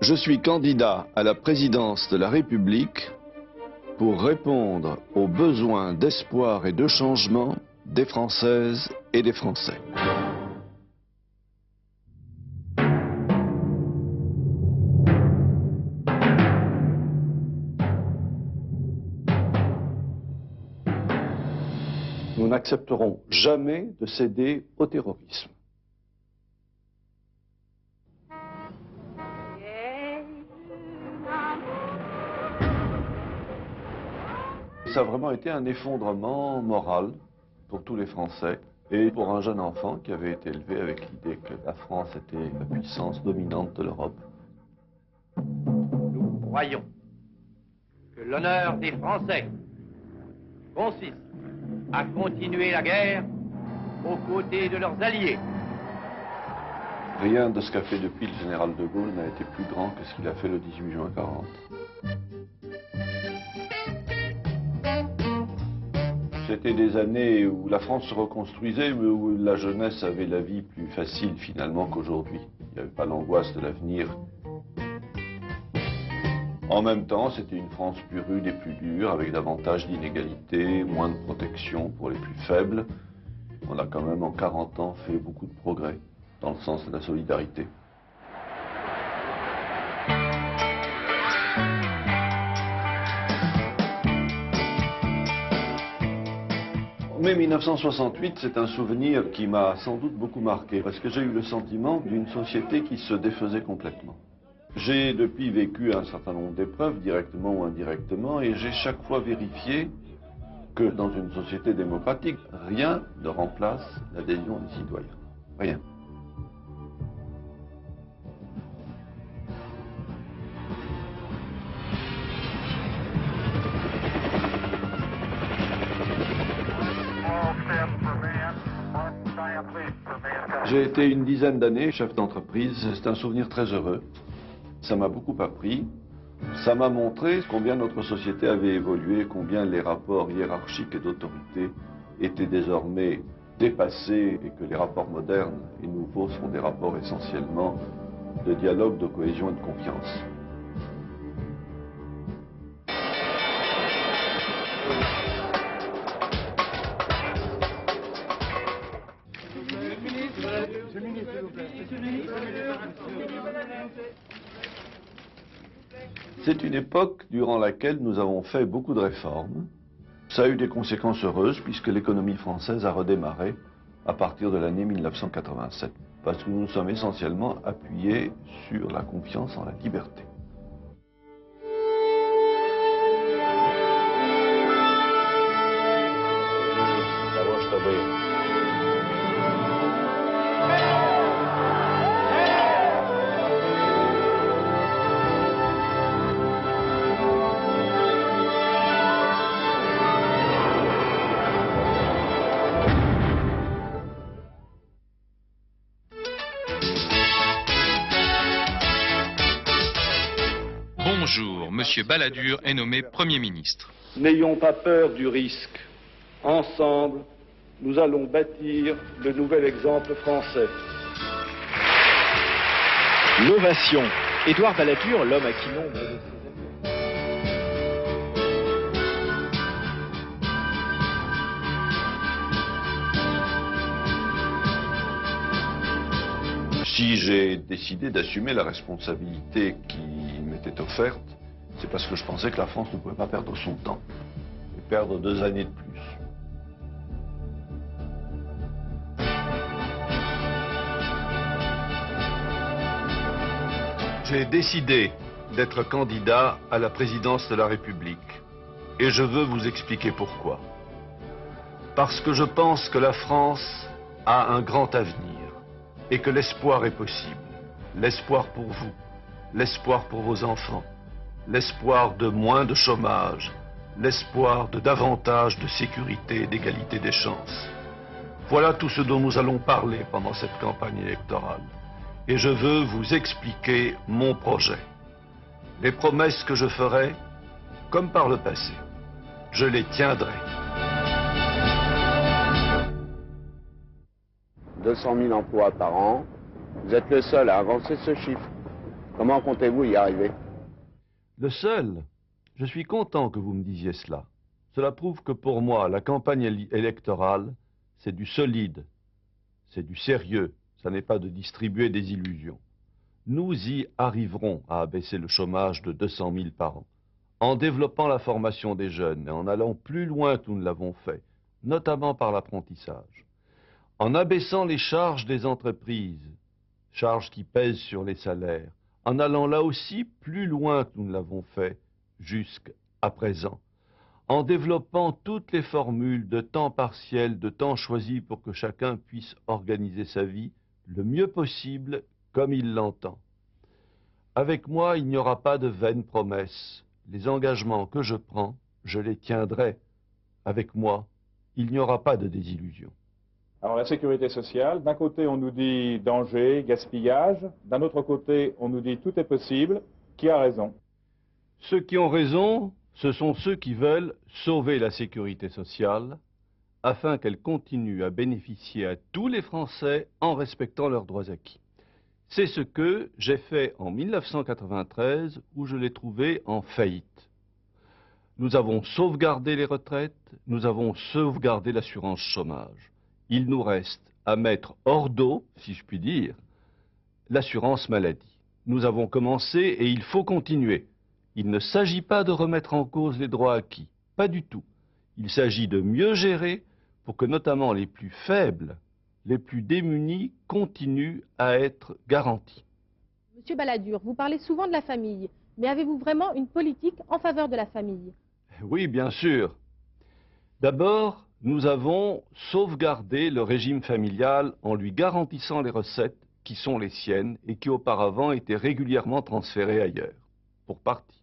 Je suis candidat à la présidence de la République pour répondre aux besoins d'espoir et de changement des Françaises et des Français. Nous n'accepterons jamais de céder au terrorisme. Ça a vraiment été un effondrement moral pour tous les Français et pour un jeune enfant qui avait été élevé avec l'idée que la France était la puissance dominante de l'Europe. Nous croyons que l'honneur des Français consiste à continuer la guerre aux côtés de leurs alliés. Rien de ce qu'a fait depuis le général de Gaulle n'a été plus grand que ce qu'il a fait le 18 juin 40. C'était des années où la France se reconstruisait, mais où la jeunesse avait la vie plus facile finalement qu'aujourd'hui. Il n'y avait pas l'angoisse de l'avenir. En même temps, c'était une France plus rude et plus dure, avec davantage d'inégalités, moins de protection pour les plus faibles. On a quand même en 40 ans fait beaucoup de progrès dans le sens de la solidarité. Mai 1968, c'est un souvenir qui m'a sans doute beaucoup marqué, parce que j'ai eu le sentiment d'une société qui se défaisait complètement. J'ai depuis vécu un certain nombre d'épreuves, directement ou indirectement, et j'ai chaque fois vérifié que dans une société démocratique, rien ne remplace l'adhésion des citoyens. Rien. J'ai été une dizaine d'années chef d'entreprise, c'est un souvenir très heureux. Ça m'a beaucoup appris, ça m'a montré combien notre société avait évolué, combien les rapports hiérarchiques et d'autorité étaient désormais dépassés et que les rapports modernes et nouveaux sont des rapports essentiellement de dialogue, de cohésion et de confiance. C'est une époque durant laquelle nous avons fait beaucoup de réformes. Ça a eu des conséquences heureuses puisque l'économie française a redémarré à partir de l'année 1987. Parce que nous nous sommes essentiellement appuyés sur la confiance en la liberté. Bonjour, Monsieur Balladur est nommé Premier ministre. N'ayons pas peur du risque. Ensemble, nous allons bâtir le nouvel exemple français. L'ovation. Édouard Balladur, l'homme à qui nombre de ses amis. Si j'ai décidé d'assumer la responsabilité qui m'était offerte, c'est parce que je pensais que la France ne pouvait pas perdre son temps et perdre 2 années de plus. J'ai décidé d'être candidat à la présidence de la République et je veux vous expliquer pourquoi. Parce que je pense que la France a un grand avenir et que l'espoir est possible. L'espoir pour vous, l'espoir pour vos enfants, l'espoir de moins de chômage, l'espoir de davantage de sécurité et d'égalité des chances. Voilà tout ce dont nous allons parler pendant cette campagne électorale. Et je veux vous expliquer mon projet. Les promesses que je ferai, comme par le passé, je les tiendrai. 200 000 emplois par an. Vous êtes le seul à avancer ce chiffre. Comment comptez-vous y arriver? Le seul, je suis content que vous me disiez cela. Cela prouve que pour moi, la campagne électorale, c'est du solide, c'est du sérieux, ça n'est pas de distribuer des illusions. Nous y arriverons à abaisser le chômage de 200 000 par an, en développant la formation des jeunes et en allant plus loin que nous ne l'avons fait, notamment par l'apprentissage, en abaissant les charges des entreprises, charges qui pèsent sur les salaires, en allant là aussi plus loin que nous ne l'avons fait jusqu'à présent, en développant toutes les formules de temps partiel, de temps choisi pour que chacun puisse organiser sa vie le mieux possible comme il l'entend. Avec moi, il n'y aura pas de vaines promesses. Les engagements que je prends, je les tiendrai. Avec moi, il n'y aura pas de désillusion. Alors la sécurité sociale, d'un côté on nous dit danger, gaspillage, d'un autre côté on nous dit tout est possible. Qui a raison? Ceux qui ont raison, ce sont ceux qui veulent sauver la sécurité sociale afin qu'elle continue à bénéficier à tous les Français en respectant leurs droits acquis. C'est ce que j'ai fait en 1993 où je l'ai trouvé en faillite. Nous avons sauvegardé les retraites, nous avons sauvegardé l'assurance chômage. Il nous reste à mettre hors d'eau, si je puis dire, l'assurance maladie. Nous avons commencé et il faut continuer. Il ne s'agit pas de remettre en cause les droits acquis, pas du tout. Il s'agit de mieux gérer pour que notamment les plus faibles, les plus démunis continuent à être garantis. Monsieur Balladur, vous parlez souvent de la famille, mais avez-vous vraiment une politique en faveur de la famille? Oui, bien sûr. D'abord, nous avons sauvegardé le régime familial en lui garantissant les recettes qui sont les siennes et qui auparavant étaient régulièrement transférées ailleurs, pour partie.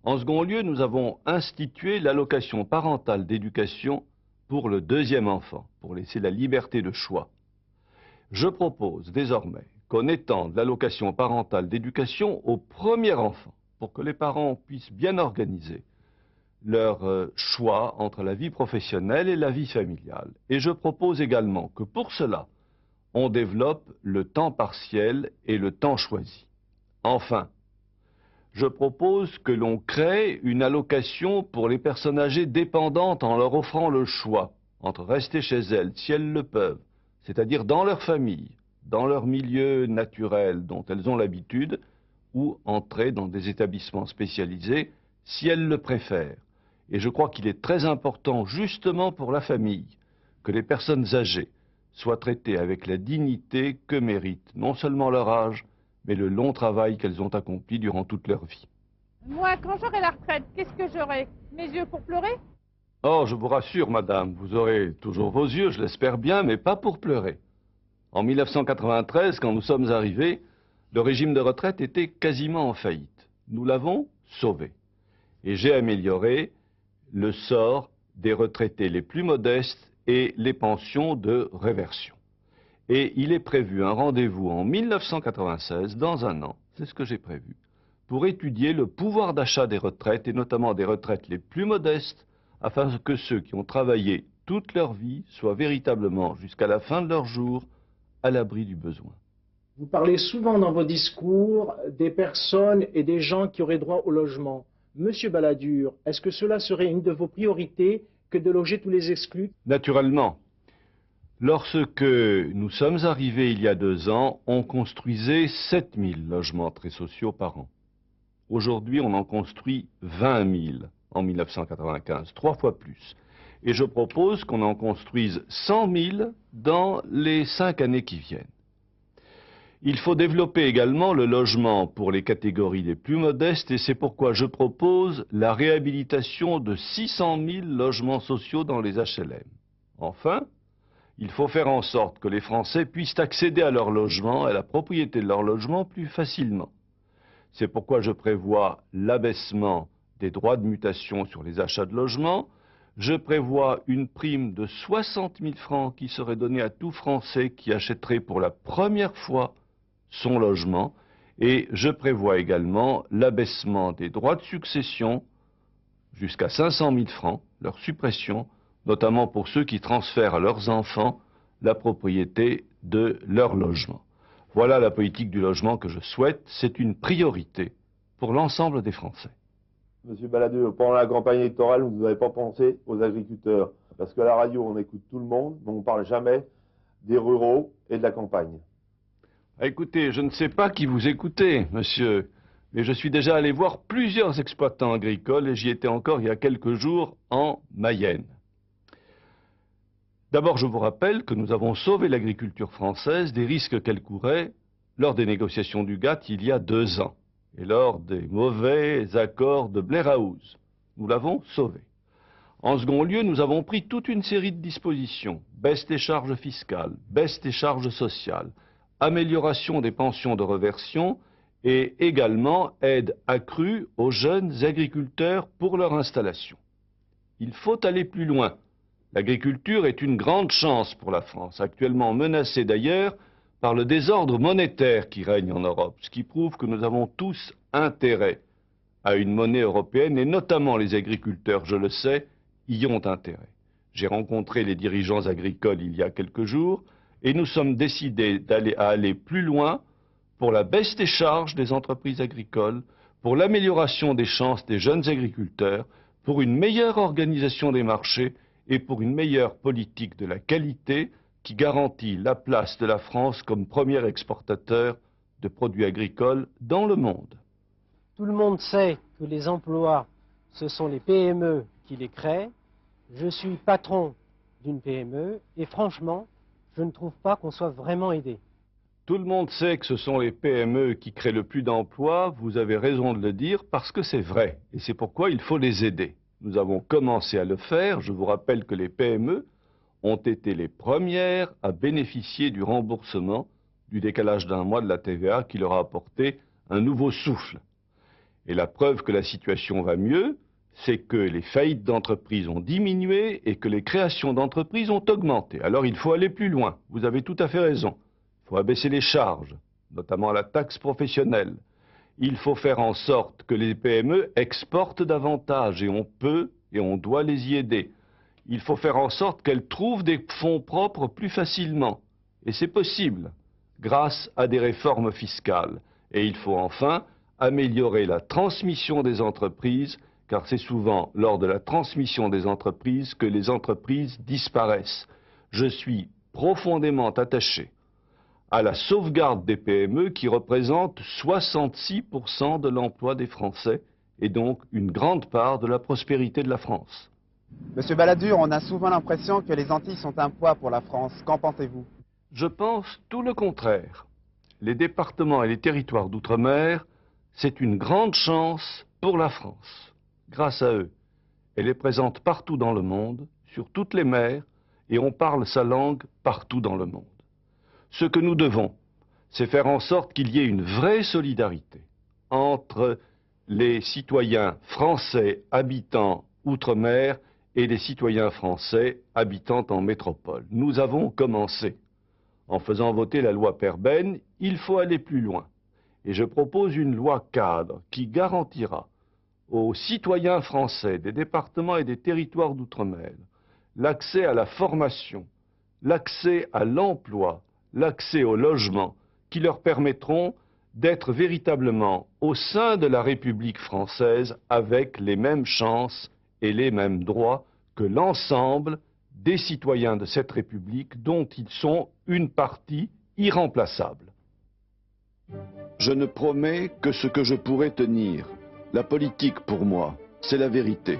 En second lieu, nous avons institué l'allocation parentale d'éducation pour le deuxième enfant, pour laisser la liberté de choix. Je propose désormais qu'on étende l'allocation parentale d'éducation au premier enfant, pour que les parents puissent bien organiser leur choix entre la vie professionnelle et la vie familiale. Et je propose également que pour cela, on développe le temps partiel et le temps choisi. Enfin, je propose que l'on crée une allocation pour les personnes âgées dépendantes en leur offrant le choix entre rester chez elles, si elles le peuvent, c'est-à-dire dans leur famille, dans leur milieu naturel dont elles ont l'habitude, ou entrer dans des établissements spécialisés, si elles le préfèrent. Et je crois qu'il est très important, justement pour la famille, que les personnes âgées soient traitées avec la dignité que méritent non seulement leur âge, mais le long travail qu'elles ont accompli durant toute leur vie. Moi, quand j'aurai la retraite, qu'est-ce que j'aurai? Mes yeux pour pleurer? Oh, je vous rassure, madame, vous aurez toujours vos yeux, je l'espère bien, mais pas pour pleurer. En 1993, quand nous sommes arrivés, le régime de retraite était quasiment en faillite. Nous l'avons sauvé. Et j'ai amélioré le sort des retraités les plus modestes et les pensions de réversion. Et il est prévu un rendez-vous en 1996, dans un an, c'est ce que j'ai prévu, pour étudier le pouvoir d'achat des retraites, et notamment des retraites les plus modestes, afin que ceux qui ont travaillé toute leur vie soient véritablement, jusqu'à la fin de leur jour, à l'abri du besoin. Vous parlez souvent dans vos discours des personnes et des gens qui auraient droit au logement. Monsieur Balladur, est-ce que cela serait une de vos priorités que de loger tous les exclus? Naturellement. Lorsque nous sommes arrivés il y a 2 ans, on construisait 7000 logements très sociaux par an. Aujourd'hui, on en construit 20 000 en 1995, 3 fois plus. Et je propose qu'on en construise 100 000 dans les 5 années qui viennent. Il faut développer également le logement pour les catégories les plus modestes et c'est pourquoi je propose la réhabilitation de 600 000 logements sociaux dans les HLM. Enfin, il faut faire en sorte que les Français puissent accéder à leur logement, à la propriété de leur logement plus facilement. C'est pourquoi je prévois l'abaissement des droits de mutation sur les achats de logements. Je prévois une prime de 60 000 francs qui serait donnée à tout Français qui achèterait pour la première fois son logement. Et je prévois également l'abaissement des droits de succession jusqu'à 500 000 francs, leur suppression, notamment pour ceux qui transfèrent à leurs enfants la propriété de leur logement. Voilà la politique du logement que je souhaite. C'est une priorité pour l'ensemble des Français. Monsieur Balladur, pendant la campagne électorale, vous n'avez pas pensé aux agriculteurs. Parce qu'à la radio, on écoute tout le monde, mais on ne parle jamais des ruraux et de la campagne. Écoutez, je ne sais pas qui vous écoutez, monsieur, mais je suis déjà allé voir plusieurs exploitants agricoles et j'y étais encore il y a quelques jours en Mayenne. D'abord, je vous rappelle que nous avons sauvé l'agriculture française des risques qu'elle courait lors des négociations du GATT il y a 2 ans et lors des mauvais accords de Blair House. Nous l'avons sauvée. En second lieu, nous avons pris toute une série de dispositions. Baisse des charges fiscales, baisse des charges sociales, amélioration des pensions de reversion et également aide accrue aux jeunes agriculteurs pour leur installation. Il faut aller plus loin. L'agriculture est une grande chance pour la France, actuellement menacée d'ailleurs par le désordre monétaire qui règne en Europe, ce qui prouve que nous avons tous intérêt à une monnaie européenne et notamment les agriculteurs, je le sais, y ont intérêt. J'ai rencontré les dirigeants agricoles il y a quelques jours et nous sommes décidés à aller plus loin pour la baisse des charges des entreprises agricoles, pour l'amélioration des chances des jeunes agriculteurs, pour une meilleure organisation des marchés et pour une meilleure politique de la qualité qui garantit la place de la France comme premier exportateur de produits agricoles dans le monde. Tout le monde sait que les emplois, ce sont les PME qui les créent. Je suis patron d'une PME et franchement, je ne trouve pas qu'on soit vraiment aidé. Tout le monde sait que ce sont les PME qui créent le plus d'emplois, vous avez raison de le dire, parce que c'est vrai, et c'est pourquoi il faut les aider. Nous avons commencé à le faire, je vous rappelle que les PME ont été les premières à bénéficier du remboursement du décalage d'1 mois de la TVA qui leur a apporté un nouveau souffle. Et la preuve que la situation va mieux, c'est que les faillites d'entreprises ont diminué et que les créations d'entreprises ont augmenté. Alors il faut aller plus loin, vous avez tout à fait raison. Il faut abaisser les charges, notamment la taxe professionnelle. Il faut faire en sorte que les PME exportent davantage et on peut et on doit les y aider. Il faut faire en sorte qu'elles trouvent des fonds propres plus facilement. Et c'est possible, grâce à des réformes fiscales. Et il faut enfin améliorer la transmission des entreprises, car c'est souvent lors de la transmission des entreprises que les entreprises disparaissent. Je suis profondément attaché à la sauvegarde des PME qui représentent 66% de l'emploi des Français et donc une grande part de la prospérité de la France. Monsieur Balladur, on a souvent l'impression que les Antilles sont un poids pour la France. Qu'en pensez-vous? Je pense tout le contraire. Les départements et les territoires d'outre-mer, c'est une grande chance pour la France. Grâce à eux, elle est présente partout dans le monde, sur toutes les mers, et on parle sa langue partout dans le monde. Ce que nous devons, c'est faire en sorte qu'il y ait une vraie solidarité entre les citoyens français habitant outre-mer et les citoyens français habitant en métropole. Nous avons commencé. En faisant voter la loi Perben, il faut aller plus loin. Et je propose une loi cadre qui garantira aux citoyens français des départements et des territoires d'outre-mer l'accès à la formation, l'accès à l'emploi, l'accès au logement, qui leur permettront d'être véritablement au sein de la République française avec les mêmes chances et les mêmes droits que l'ensemble des citoyens de cette République dont ils sont une partie irremplaçable. Je ne promets que ce que je pourrai tenir. La politique, pour moi, c'est la vérité.